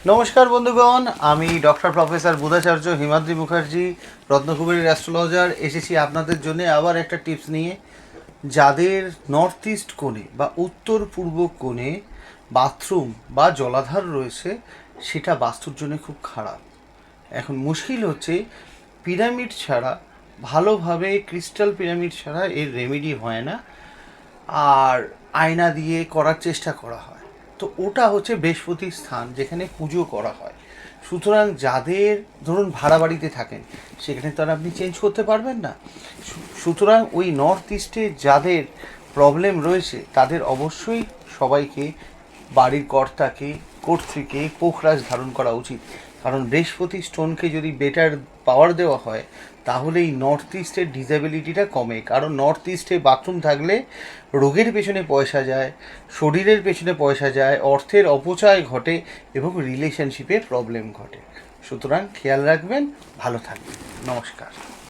নমস্কার বন্ধুগণ, আমি ডক্টর প্রফেসর বুধাচার্য হিমাদ্রি মুখার্জি, রত্নকুবেরের অ্যাস্ট্রোলজার, এসেছি আপনাদের জন্য আবার একটা টিপস নিয়ে। যাদের নর্থ ইস্ট কোণে বা উত্তর পূর্ব কোণে বাথরুম বা জলাধার রয়েছে, সেটা বাস্তুর জন্য খুব খারাপ। এখন মুশকিল হচ্ছে, পিরামিড ছাড়া, ভালোভাবে ক্রিস্টাল পিরামিড ছাড়া এর রেমেডি হয় না, আর আয়না দিয়ে করার চেষ্টা করা হয়। তো ওটা হচ্ছে বৃহস্পতির স্থান, যেখানে পুজো করা হয়। সুতরাং যাদের ধরুন ভাড়া বাড়িতে থাকেন, সেখানে তো আর আপনি চেঞ্জ করতে পারবেন না। সুতরাং ওই নর্থ ইস্টে যাদের প্রবলেম রয়েছে, তাদের অবশ্যই সবাইকে, বাড়ির কর্ত্রীকে পোখরাজ ধারণ করা উচিত। কারণ বৃহস্পতি স্টোনকে যদি বেটার পাওয়ার দেওয়া হয়, তাহলে এই নর্থ ইস্টের ডিসেবিলিটিটা কমে। কারণ নর্থ ইস্টে বাথরুম থাকলে রোগের পেছনে পয়সা যায়, শরীরের পেছনে পয়সা যায়, অর্থের অপচয় ঘটে এবং রিলেশনশিপে প্রবলেম ঘটে। সুতরাং খেয়াল রাখবেন, ভালো থাকবেন। নমস্কার।